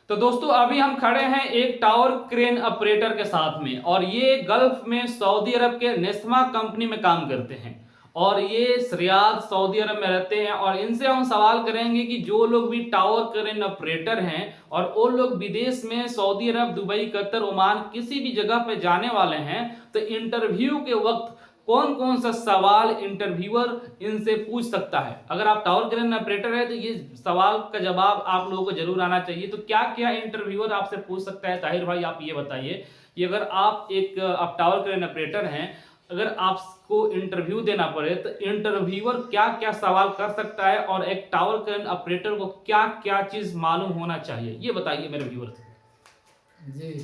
तो दोस्तों अभी हम खड़े हैं एक टावर क्रेन ऑपरेटर के साथ में, और ये गल्फ में सऊदी अरब के नेस्मा कंपनी में काम करते हैं और ये रियाद सऊदी अरब में रहते हैं। और इनसे हम सवाल करेंगे कि जो लोग भी टावर क्रेन ऑपरेटर हैं और वो लोग विदेश में सऊदी अरब, दुबई, कतर, ओमान किसी भी जगह पे जाने वाले हैं तो इंटरव्यू के वक्त कौन कौन सा सवाल इंटरव्यूअर इनसे पूछ सकता है। अगर आप टावर क्रेन ऑपरेटर है तो ये सवाल का जवाब आप लोगों को जरूर आना चाहिए। तो क्या क्या इंटरव्यूअर आपसे पूछ सकता है, ताहिर भाई आप ये बताइए कि अगर आप टावर क्रेन ऑपरेटर हैं, अगर आपको इंटरव्यू देना पड़े तो इंटरव्यूअर क्या क्या सवाल कर सकता है और एक टावर क्रेन ऑपरेटर को क्या क्या चीज मालूम होना चाहिए, ये बताइए मेरे व्यूअर जी।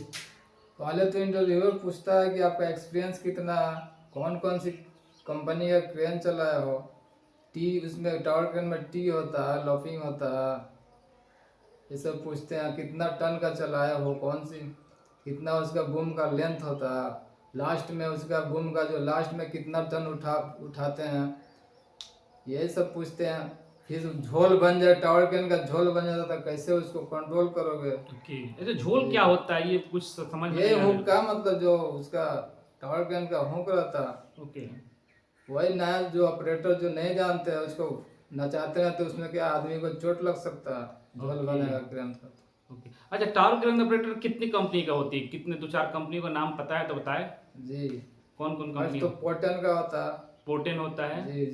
पहले तो इंटरव्यूअर पूछता है कि आपका एक्सपीरियंस कितना है, कौन कौन सी कंपनी का क्रेन चलाया हो। उसमें टावर क्रेन में टी होता है, लॉपिंग होता है, ये सब पूछते हैं। कितना टन का चलाया हो, कितना उसका बूम का लेंथ होता है, लास्ट में उसका बूम का जो लास्ट में कितना टन उठाते हैं, यही सब पूछते हैं। फिर झोल बन जाए, टावर क्रेन का झोल बन जाता है, कैसे उसको कंट्रोल करोगे। ऐसे झोल क्या होता है, ये कुछ समझ में ये हुक का मतलब जो उसका टावर क्रेन का हुक रहता है, ओके, वही नया जो ऑपरेटर जो नहीं जानते हैं उसको नचाते हैं तो उसमें क्या आदमी को चोट लग सकता है, झोल बनेगा क्रेन का। ओके। अच्छा, टावर क्रेन ऑपरेटर कितनी कंपनी का होती है, कितने दो चार कंपनी का नाम पता है तो बताए। जी, कौन कौन फर्स्ट कंपनी? तो पोर्टन का होता है, पोर्टेन होता है जी,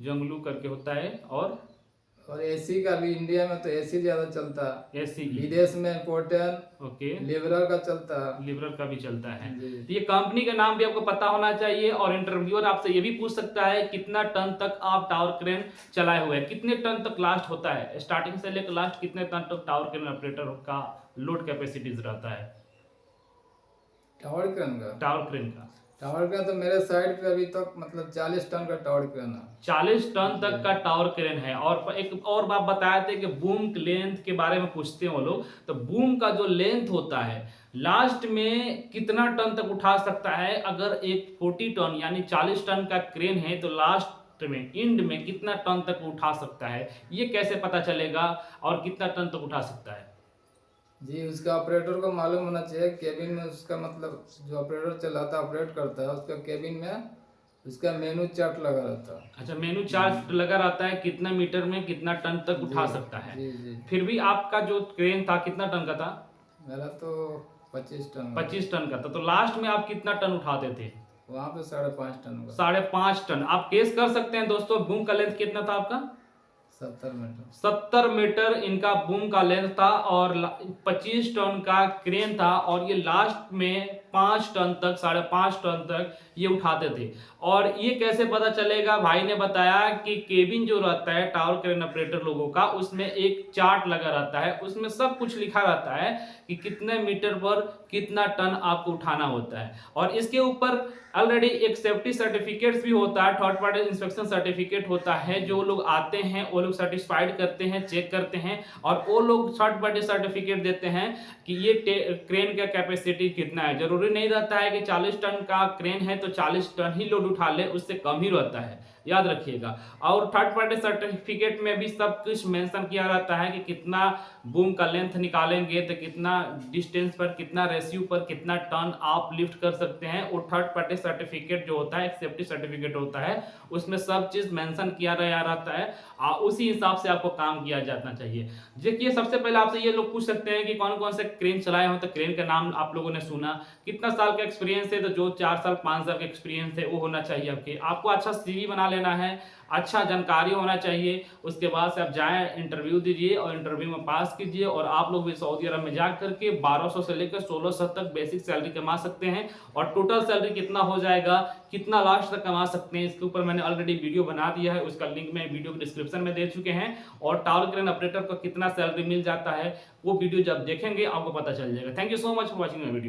जंगलू करके होता है, और एसी का भी इंडिया में तो एसी ज्यादा चलता है, एसी विदेश में पोर्टन, ओके, लिबरल का चलता है, लिबरल का भी चलता है। जी। तो ये कंपनी का नाम भी आपको पता होना चाहिए। और इंटरव्यूअर आपसे ये भी पूछ सकता है कितना टन तक आप टावर क्रेन चलाए हुए हैं, कितने टन तक लास्ट होता है, स्टार्टिंग से लेकर लास्ट कितने टन तक टावर क्रेन ऑपरेटर का लोड कैपेसिटीज रहता है टावर क्रेन का तो मेरे साइड पे अभी तक मतलब 40 टन का टावर क्रेन है। 40 टन तक का टावर क्रेन है। और एक और बात बताए थे कि बूम लेंथ के बारे में पूछते हैं वो लोग, तो बूम का जो लेंथ होता है लास्ट में कितना टन तक उठा सकता है। अगर एक 40 टन यानी 40 टन का क्रेन है तो लास्ट में एंड में कितना टन तक उठा सकता है, ये कैसे पता चलेगा और कितना टन तक उठा सकता है? जी, उसका ऑपरेटर को मालूम होना चाहिए। केबिन में उसका मतलब जो ऑपरेटर चलाता है, ऑपरेट करता है, उसका केबिन में उसका मेनू चार्ट लगा रहता है। अच्छा, मेनू चार्ट लगा रहता है कितना मीटर में कितना टन तक उठा सकता है। जी। फिर भी आपका जो क्रेन था कितना टन का था? मेरा तो 25 टन 25 टन का था। तो लास्ट में आप कितना टन उठाते थे? वहाँ पे 5.5 टन का। 5.5 टन। आप केस कर सकते हैं दोस्तों, बूम का लेंथ कितना था आपका? 70 मीटर। 70 मीटर इनका बूम का लेंथ था और 25 टन का क्रेन था, और ये लास्ट में 5 टन तक, 5.5 टन तक ये उठाते थे। और ये कैसे पता चलेगा? भाई ने बताया कि केबिन जो रहता है टावर क्रेन ऑपरेटर लोगों का, उसमें एक चार्ट लगा रहता है, उसमें सब कुछ लिखा रहता है कि कितने मीटर पर कितना टन आपको उठाना होता है। और इसके ऊपर ऑलरेडी एक सेफ्टी सर्टिफिकेट भी होता है, थर्ड पार्टी इंस्पेक्शन सर्टिफिकेट होता है। जो लोग आते हैं वो लोग सर्टिफाइड करते हैं, चेक करते हैं, और वो लोग थर्ड पार्टी सर्टिफिकेट देते हैं कि ये क्रेन का कैपेसिटी कितना है। जरूरी नहीं रहता है कि 40 टन का क्रेन है तो 40 टन ही लोड उठा ले, उससे कम ही रहता है, याद रखिएगा। और थर्ड पार्टी सर्टिफिकेट में भी सब कुछ मेंशन किया रहता है कि कितना बूम का लेंथ निकालेंगे तो कितना डिस्टेंस पर, कितना रेशियो पर कितना टन आप लिफ्ट कर सकते हैं। वो थर्ड पार्टी सर्टिफिकेट जो होता है, एक सेफ्टी सर्टिफिकेट होता है, उसमें सब चीज मेंशन किया रहता है। उसी हिसाब से आपको काम किया जाना चाहिए। देखिए, सबसे पहले आपसे ये लोग पूछ सकते हैं कि कौन कौन से क्रेन चलाए हो, तो क्रेन का नाम आप लोगों ने सुना, कितना साल का एक्सपीरियंस है, तो जो 4 साल 5 साल का एक्सपीरियंस है वो होना चाहिए। आपको अच्छा सीवी बना लेना है, अच्छा जानकारी होना चाहिए। उसके बाद से आप जाएं, इंटरव्यू दीजिए और इंटरव्यू में पास कीजिए, और आप लोग भी सऊदी अरब में जा करके 1200 से लेकर 1600 तक बेसिक सैलरी कमा सकते हैं। और टोटल सैलरी कितना हो जाएगा, कितना लास्ट तक कमा सकते हैं, इसके ऊपर मैंने ऑलरेडी वीडियो बना दिया है, उसका लिंक मैं वीडियो के डिस्क्रिप्शन में दे चुके हैं। और टावर क्रेन ऑपरेटर को कितना सैलरी मिल जाता है वो वीडियो जब देखेंगे आपको पता चल जाएगा। Thank you so much for watching my video.